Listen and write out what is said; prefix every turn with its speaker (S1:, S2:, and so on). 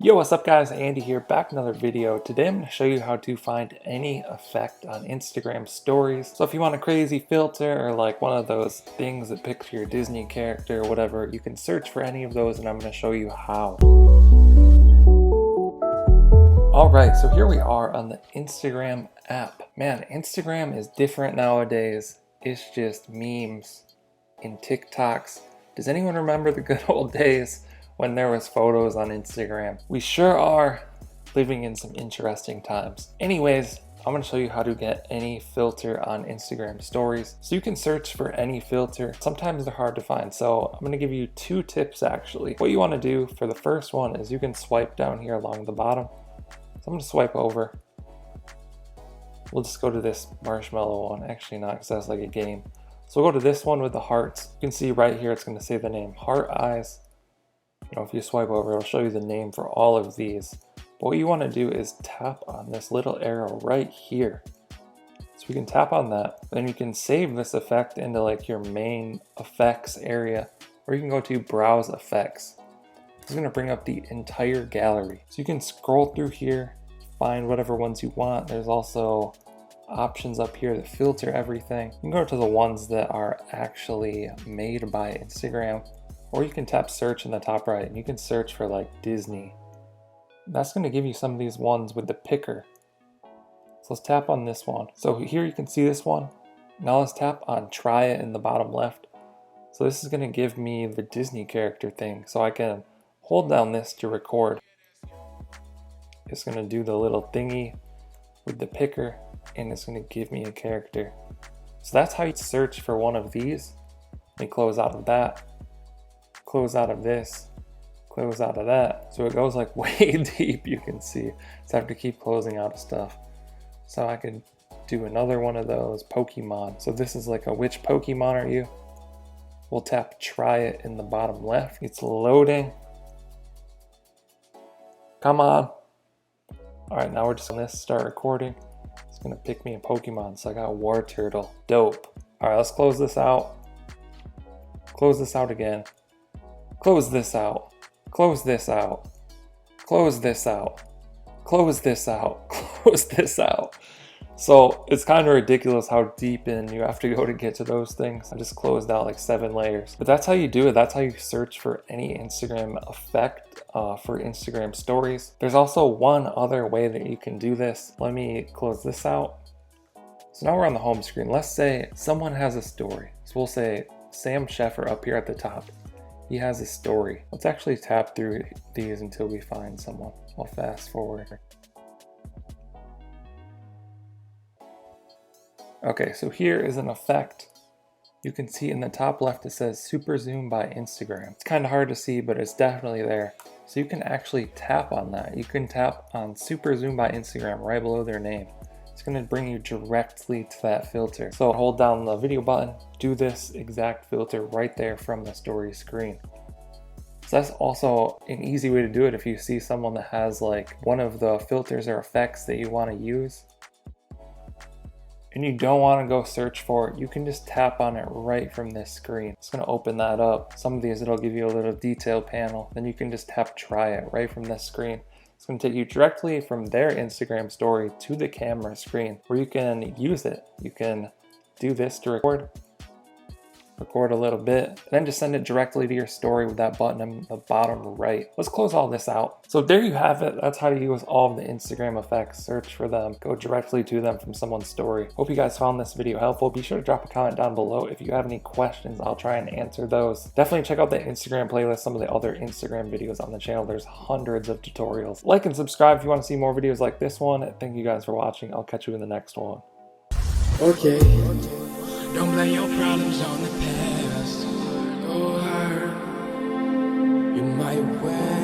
S1: Yo, what's up guys? Andy here, back with another video. Today I'm going to show you how to find any effect on Instagram stories. So if you want a crazy filter or like one of those things that picks your Disney character or whatever, you can search for any of those and I'm going to show you how. Alright, so here we are on the Instagram app. Man, Instagram is different nowadays. It's just memes and TikToks. Does anyone remember the good old days when there was photos on Instagram? We sure are living in some interesting times. Anyways, I'm going to show you how to get any filter on Instagram stories. So you can search for any filter. Sometimes they're hard to find. So I'm going to give you two tips actually. What you want to do for the first one is you can swipe down here along the bottom. So I'm going to swipe over. We'll just go to this marshmallow one. Actually not, because that's like a game. So we'll go to this one with the hearts. You can see right here it's going to say the name Heart Eyes. If you swipe over, it'll show you the name for all of these. But what you want to do is tap on this little arrow right here. So we can tap on that. Then you can save this effect into like your main effects area, or you can go to Browse Effects. It's going to bring up the entire gallery. So you can scroll through here, find whatever ones you want. There's also options up here that filter everything. You can go to the ones that are actually made by Instagram. Or you can tap search in the top right and you can search for like Disney. That's going to give you some of these ones with the picker. So let's tap on this one. So here you can see this one. Now let's tap on try it in the bottom left. So this is going to give me the Disney character thing. So I can hold down this to record. It's going to do the little thingy with the picker and it's going to give me a character. So that's how you search for one of these. Let me close out of that. Close out of this, close out of that. So it goes like way deep, you can see. So I have to keep closing out of stuff. So I could do another one of those, Pokemon. So this is like a which Pokemon are you? We'll tap try it in the bottom left. It's loading. Come on. All right, now we're just gonna start recording. It's gonna pick me a Pokemon. So I got Wartortle, dope. All right, let's close this out. Close this out again. Close this out, close this out, close this out, close this out, close this out. So it's kind of ridiculous how deep in you have to go to get to those things. I just closed out like 7 layers. But that's how you do it. That's how you search for any Instagram effect for Instagram stories. There's also one other way that you can do this. Let me close this out. So now we're on the home screen. Let's say someone has a story. So we'll say Sam Sheffer up here at the top. He has a story. Let's actually tap through these until we find someone. I'll fast forward. Okay, so here is an effect. You can see in the top left it says Super Zoom by Instagram. It's kind of hard to see, but it's definitely there. So you can actually tap on that. You can tap on Super Zoom by Instagram right below their name. It's going to bring you directly to that filter. So hold down the video button, do this exact filter right there from the story screen. So that's also an easy way to do it if you see someone that has like one of the filters or effects that you want to use and you don't want to go search for it, you can just tap on it right from this screen. It's going to open that up. Some of these it'll give you a little detail panel, then you can just tap try it right from this screen. It's going to take you directly from their Instagram story to the camera screen where you can use it. You can do this to record a little bit, and then just send it directly to your story with that button in the bottom right. Let's close all this out. So there you have it. That's how to use all of the Instagram effects. Search for them, go directly to them from someone's story. Hope you guys found this video helpful. Be sure to drop a comment down below. If you have any questions, I'll try and answer those. Definitely check out the Instagram playlist, some of the other Instagram videos on the channel. There's hundreds of tutorials. Like and subscribe if you want to see more videos like this one. Thank you guys for watching. I'll catch you in the next one.
S2: Okay. Don't blame your problems on the past. Go hard. You might wear